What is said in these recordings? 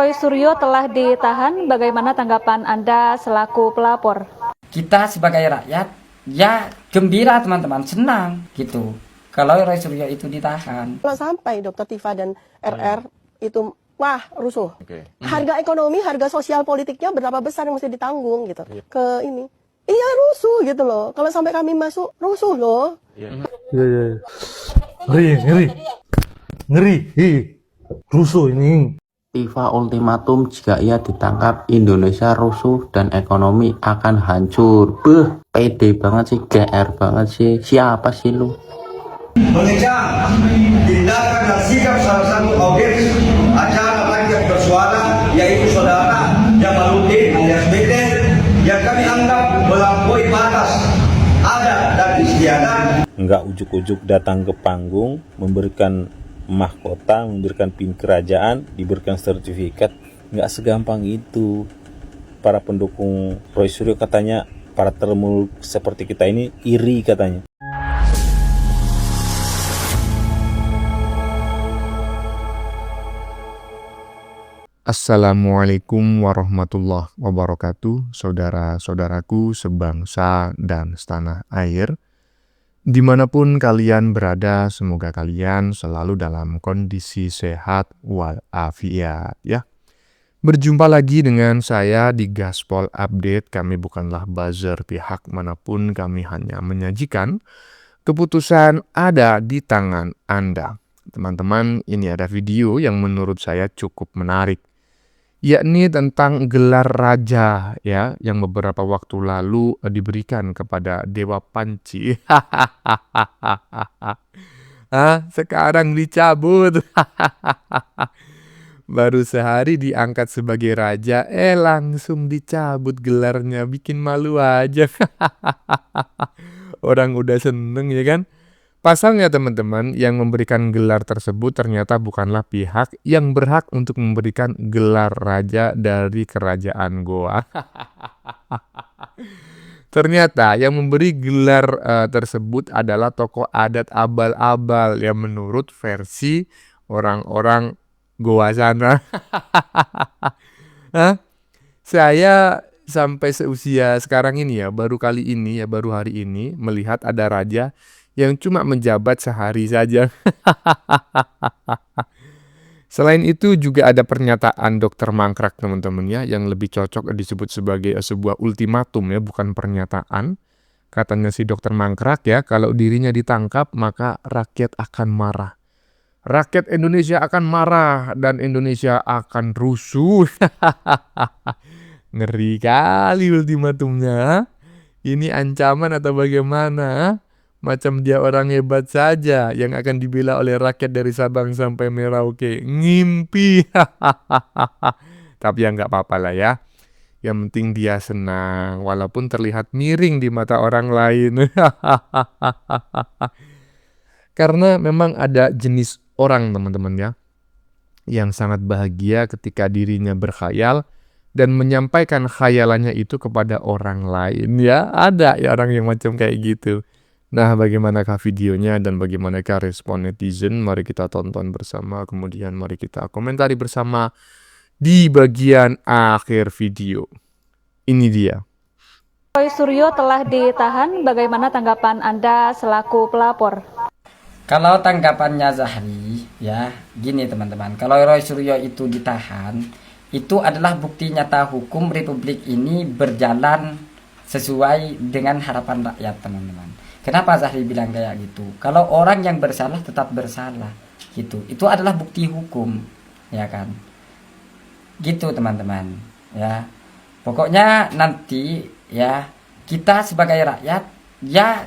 Roy Suryo telah ditahan, bagaimana tanggapan Anda selaku pelapor? Kita sebagai rakyat ya gembira teman-teman, senang gitu kalau Roy Suryo itu ditahan. Kalau sampai Dr. Tifa dan RR itu wah rusuh. Oke. Harga ekonomi, harga sosial politiknya berapa besar yang mesti ditanggung gitu ke ini. Iya rusuh gitu loh. Kalau sampai kami masuk rusuh loh. Iya. Ngeri, rusuh ini. Tifa ultimatum jika ia ditangkap Indonesia rusuh dan ekonomi akan hancur. Pede banget sih, GR banget sih. Siapa sih lu? Mengecam tindakan dan sikap salah satu objek acara rakyat bersuara yaitu saudara Jamaluddin alias BT yang kami anggap melampaui batas adat dan istiadat. Nggak ujuk-ujuk datang ke panggung, memberikan mahkota, memberikan pin kerajaan, diberikan sertifikat. Nggak segampang itu. Para pendukung Roy Suryo katanya, para termul seperti kita ini iri katanya. Assalamualaikum warahmatullahi wabarakatuh, saudara-saudaraku sebangsa dan setanah air. Dimanapun kalian berada, semoga kalian selalu dalam kondisi sehat walafiat ya. Berjumpa lagi dengan saya di Gaspol Update. Kami bukanlah buzzer pihak manapun, kami hanya menyajikan keputusan ada di tangan Anda. Teman-teman, ini ada video yang menurut saya cukup menarik, yakni tentang gelar raja ya yang beberapa waktu lalu diberikan kepada Dewa Panci. Sekarang dicabut. Baru sehari diangkat sebagai raja, langsung dicabut gelarnya, bikin malu aja. Orang udah seneng ya kan. Pasalnya teman-teman, yang memberikan gelar tersebut ternyata bukanlah pihak yang berhak untuk memberikan gelar raja dari kerajaan Goa. Ternyata yang memberi gelar tersebut adalah tokoh adat abal-abal yang menurut versi orang-orang Goa sana. Saya sampai seusia sekarang ini ya, baru hari ini melihat ada raja yang cuma menjabat sehari saja. Selain itu juga ada pernyataan Dr. Mangkrak teman-teman ya, yang lebih cocok disebut sebagai sebuah ultimatum ya, bukan pernyataan. Katanya si Dr. Mangkrak ya, kalau dirinya ditangkap maka rakyat akan marah. Rakyat Indonesia akan marah dan Indonesia akan rusuh. Ngeri kali ultimatumnya. Ini ancaman atau bagaimana? Macam dia orang hebat saja yang akan dibela oleh rakyat dari Sabang sampai Merauke. Ngimpi. Tapi ya nggak apa-apa lah ya. Yang penting dia senang walaupun terlihat miring di mata orang lain. Karena memang ada jenis orang teman-teman ya, yang sangat bahagia ketika dirinya berkhayal dan menyampaikan khayalannya itu kepada orang lain ya. Ada ya orang yang macam kayak gitu. Nah, bagaimanakah videonya dan bagaimanakah respon netizen? Mari kita tonton bersama, kemudian mari kita komentari bersama di bagian akhir video. Ini dia. Roy Suryo telah ditahan, bagaimana tanggapan Anda selaku pelapor? Kalau tanggapannya Zahri ya gini teman-teman, kalau Roy Suryo itu ditahan, itu adalah bukti nyata hukum Republik ini berjalan sesuai dengan harapan rakyat teman-teman. Kenapa Zahri bilang kayak gitu? Kalau orang yang bersalah tetap bersalah gitu. Itu adalah bukti hukum, ya kan? Gitu teman-teman, ya. Pokoknya nanti ya kita sebagai rakyat ya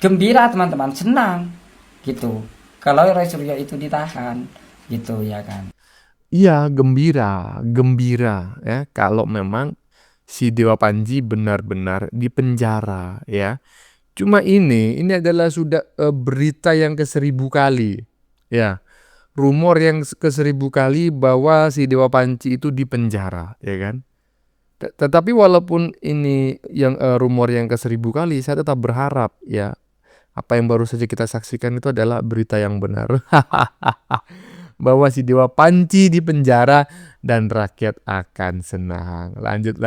gembira teman-teman, senang gitu. Kalau Roy Suryo itu ditahan gitu ya kan. Iya, gembira ya kalau memang si Dewa Panji benar-benar dipenjara ya. Cuma ini adalah sudah berita yang ke-1000 kali ya. Rumor yang ke-1000 kali bahwa si Dewa Panji itu dipenjara ya kan. Tetapi walaupun ini yang rumor yang ke-1000 kali, saya tetap berharap ya, apa yang baru saja kita saksikan itu adalah berita yang benar. bahwa si Dewa Panci di penjara dan rakyat akan senang. Lanjut.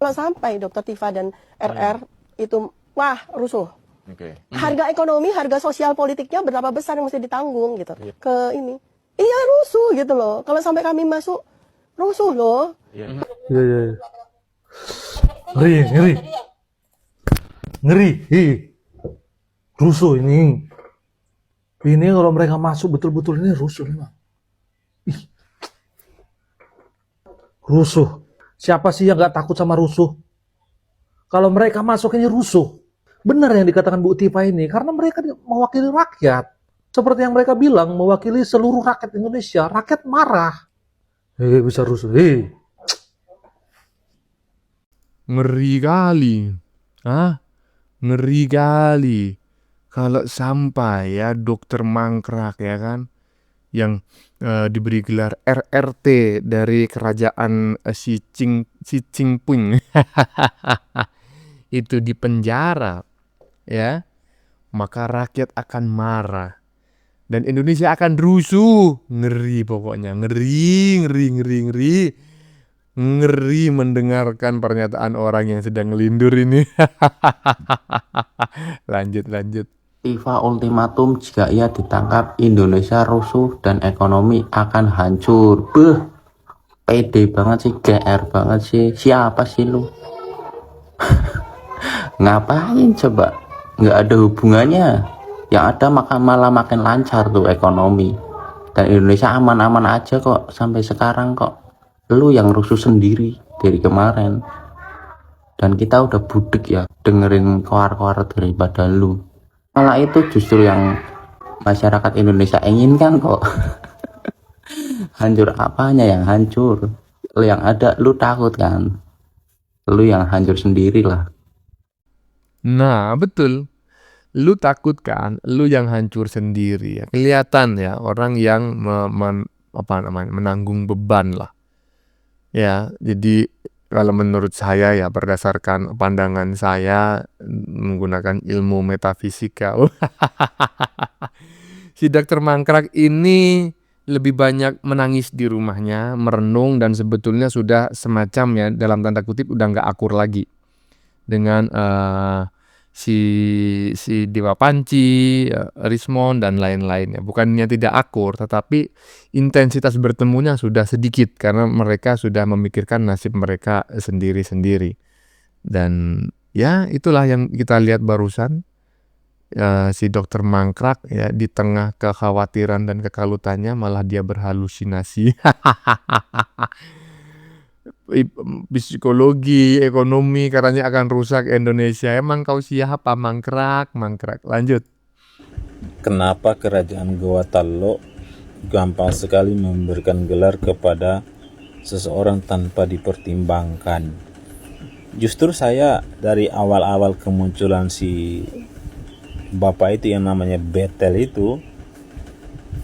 Kalau sampai Dr. Tifa dan RR itu, wah, rusuh. Harga ekonomi, harga sosial politiknya berapa besar yang mesti ditanggung gitu. Ke ini. Iya, rusuh gitu loh. Kalau sampai kami masuk, rusuh loh. Iya. Ngeri. Rusuh ini. Ini kalau mereka masuk betul-betul ini rusuh memang. Ih. Rusuh. Siapa sih yang nggak takut sama rusuh? Kalau mereka masuk ini rusuh. Benar yang dikatakan Bu Tifa ini, karena mereka mewakili rakyat. Seperti yang mereka bilang, mewakili seluruh rakyat Indonesia. Rakyat marah. Bisa rusuh. Ngeri kali. Ngeri kali. Kalau sampai ya Dokter Mangkrak ya kan, yang diberi gelar RRT dari kerajaan Xi Jinping itu di penjara, ya, maka rakyat akan marah dan Indonesia akan rusuh. Ngeri pokoknya, ngeri mendengarkan pernyataan orang yang sedang ngelindur ini. Lanjut. Tifa ultimatum jika ia ditangkap Indonesia rusuh dan ekonomi akan hancur. Pede banget sih, GR banget sih. Siapa sih lu? Ngapain coba? Nggak ada hubungannya. Yang ada malah makin lancar tuh ekonomi. Dan Indonesia aman-aman aja kok sampai sekarang kok. Lu yang rusuh sendiri dari kemarin. Dan kita udah budek ya dengerin koar-koar daripada lu. Malah itu justru yang masyarakat Indonesia inginkan kok. Hancur apanya yang hancur? Yang ada lu takut kan? Lu yang hancur sendiri lah. Nah, betul. Lu takut kan? Lu yang hancur sendiri ya. Kelihatan ya orang yang menanggung beban lah. Ya, jadi kalau menurut saya ya berdasarkan pandangan saya menggunakan ilmu metafisika. Si Dr. Mangkrak ini lebih banyak menangis di rumahnya, merenung dan sebetulnya sudah semacam ya dalam tanda kutip udah nggak akur lagi dengan si Dewa Panci, Rismon dan lain-lainnya. Bukannya tidak akur, tetapi intensitas bertemunya sudah sedikit karena mereka sudah memikirkan nasib mereka sendiri-sendiri. Dan ya itulah yang kita lihat barusan, si Dr. Mangkrak ya di tengah kekhawatiran dan kekalutannya malah dia berhalusinasi. Psikologi, ekonomi katanya akan rusak Indonesia. Emang kau siapa Mangkrak? Lanjut. Kenapa kerajaan Gorontalo gampang sekali memberikan gelar kepada seseorang tanpa dipertimbangkan? Justru saya dari awal-awal kemunculan si bapak itu yang namanya Betel itu,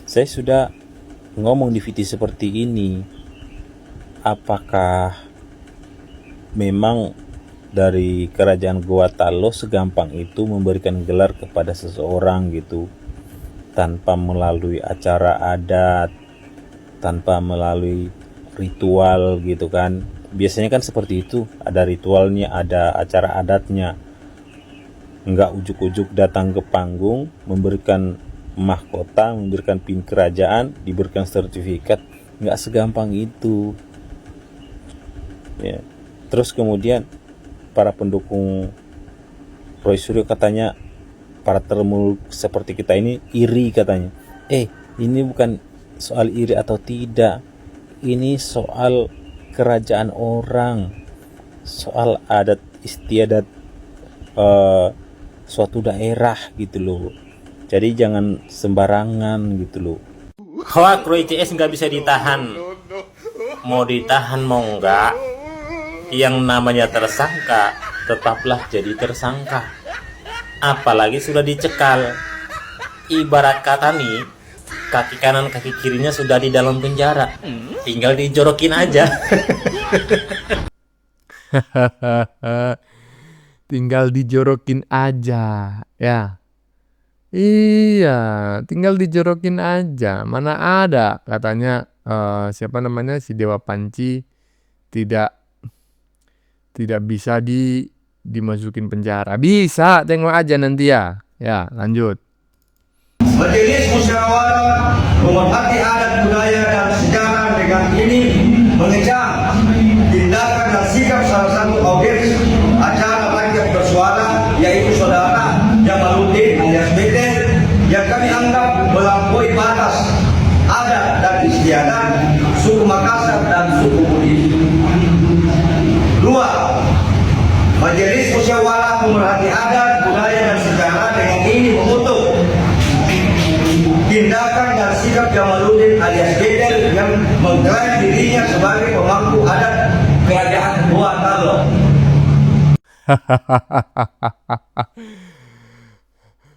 saya sudah ngomong di VT seperti ini. Apakah memang dari kerajaan Gorontalo segampang itu memberikan gelar kepada seseorang gitu, tanpa melalui acara adat, tanpa melalui ritual gitu kan? Biasanya kan seperti itu, ada ritualnya, ada acara adatnya. Enggak ujuk-ujuk datang ke panggung, memberikan mahkota, memberikan pin kerajaan, diberikan sertifikat. Enggak segampang itu. Ya. Terus kemudian para pendukung Roy Suryo katanya, para termul seperti kita ini iri katanya. Ini bukan soal iri atau tidak, ini soal kerajaan orang, soal adat istiadat suatu daerah gitu loh. Jadi jangan sembarangan gitu loh. Hoak Roy CS nggak bisa ditahan. Mau ditahan mau enggak, yang namanya tersangka tetaplah jadi tersangka. Apalagi sudah dicekal. Ibarat kata nih, kaki kanan kaki kirinya sudah di dalam penjara, tinggal dijorokin aja. Tinggal dijorokin aja ya. Iya, tinggal dijorokin aja. Mana ada katanya siapa namanya si Dewa Panci tidak tidak bisa dimasukin penjara. Bisa, tengok aja nanti ya. Ya, lanjut. Majelis Musyawarah Pemerhati Adat Budaya dan Sejarah dengan ini mengecam tindakan dan sikap salah satu audiens acara rakyat bersuara, yaitu saudara Jamaluddin alias Betel, yang kami anggap melampaui batas adat dan istiadat suku Makassar dan suku Budi. 2. Majelis Musyawarah Pemerhati Adat Budaya dan Sejarah dengan ini mengutuk tindakan dan sikap Jamaluddin alias Betel yang mengklaim dirinya sebagai pemangku adat kerajaan Gua Talo.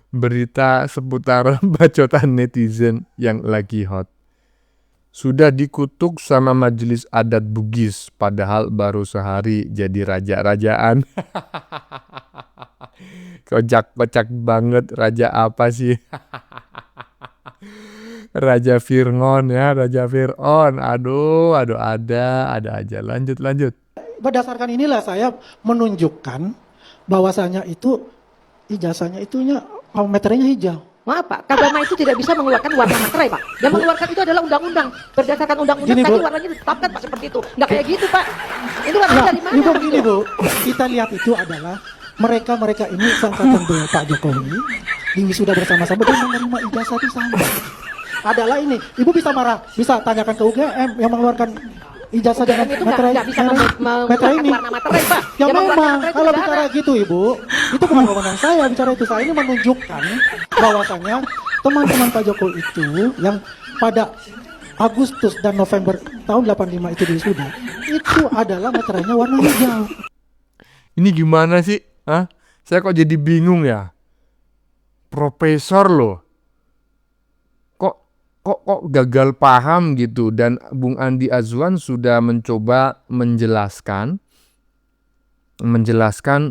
Berita seputar bacotan netizen yang lagi hot. Sudah dikutuk sama majelis adat Bugis, padahal baru sehari jadi raja-rajaan. Kocak-kocak banget, raja apa sih? Raja Fir'aun ya, Raja Fir'aun. Aduh, ada aja. Lanjut. Berdasarkan inilah saya menunjukkan bahwasanya itu ijazahnya itunya meterainya hijau. Maaf Pak, Kagama itu tidak bisa mengeluarkan warna materai Pak. Yang mengeluarkan itu adalah undang-undang. Berdasarkan undang-undang Gini, tadi Bu. warnanya ditetapkan Pak seperti itu. Nggak kayak gitu Pak. Ini warnanya dari mana? Ibu begini Bu, kita lihat itu adalah mereka ini angkatan Pak Jokowi di wisuda bersama-sama dan menerima ijazah itu sama. Adalah ini, Ibu bisa marah, bisa tanyakan ke UGM yang mengeluarkan ijazah dengan itu materai nggak bisa materai mengeluarkan ini. warna materai Pak. Ya Yang mengeluarkan memang, materai itu kalau negara. bicara gitu Ibu, itu bukan wewenang saya bicara itu. Saya ini menunjukkan bahwasanya teman-teman Pak Jokowi itu yang pada Agustus dan November tahun 85 itu wisuda, itu adalah materainya warna hijau. Ini gimana sih? Hah? Saya kok jadi bingung ya. Profesor loh. Kok gagal paham gitu, dan Bung Andi Azwan sudah mencoba menjelaskan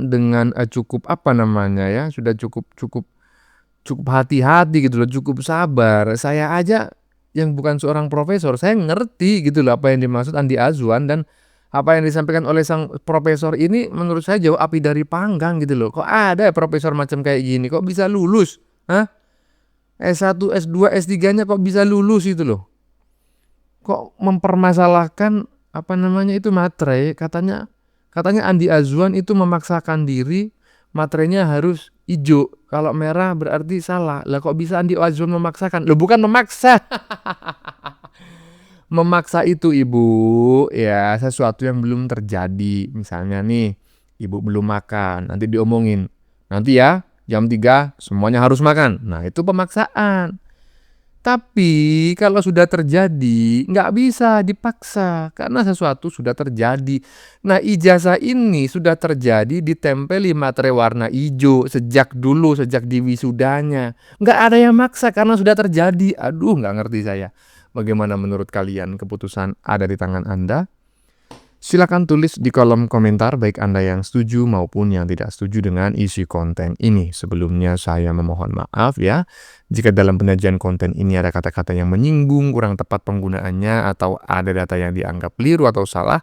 dengan cukup apa namanya ya, sudah cukup hati-hati gitu loh, cukup sabar. Saya aja yang bukan seorang profesor, saya ngerti gitu loh apa yang dimaksud Andi Azwan, dan apa yang disampaikan oleh sang profesor ini menurut saya jauh api dari panggang gitu loh. Kok ada profesor macam kayak gini, kok bisa lulus? Hah? S1, S2, S3-nya kok bisa lulus itu loh. Kok mempermasalahkan apa namanya itu materai, katanya Andi Azwan itu memaksakan diri materainya harus hijau. Kalau merah berarti salah. Lah kok bisa Andi Azwan memaksakan? Loh bukan memaksa. Memaksa itu Ibu ya sesuatu yang belum terjadi. Misalnya nih, Ibu belum makan, nanti diomongin. Nanti ya jam 3 semuanya harus makan. Nah itu pemaksaan. Tapi kalau sudah terjadi nggak bisa dipaksa karena sesuatu sudah terjadi. Nah ijazah ini sudah terjadi ditempeli materai warna hijau sejak di wisudanya. Nggak ada yang maksa karena sudah terjadi. Aduh nggak ngerti saya. Bagaimana menurut kalian? Keputusan ada di tangan Anda. Silakan tulis di kolom komentar baik Anda yang setuju maupun yang tidak setuju dengan isi konten ini. Sebelumnya saya memohon maaf ya jika dalam penyajian konten ini ada kata-kata yang menyinggung, kurang tepat penggunaannya, atau ada data yang dianggap keliru atau salah.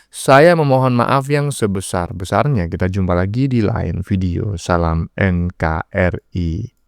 Saya memohon maaf yang sebesar-besarnya. Kita jumpa lagi di lain video. Salam NKRI.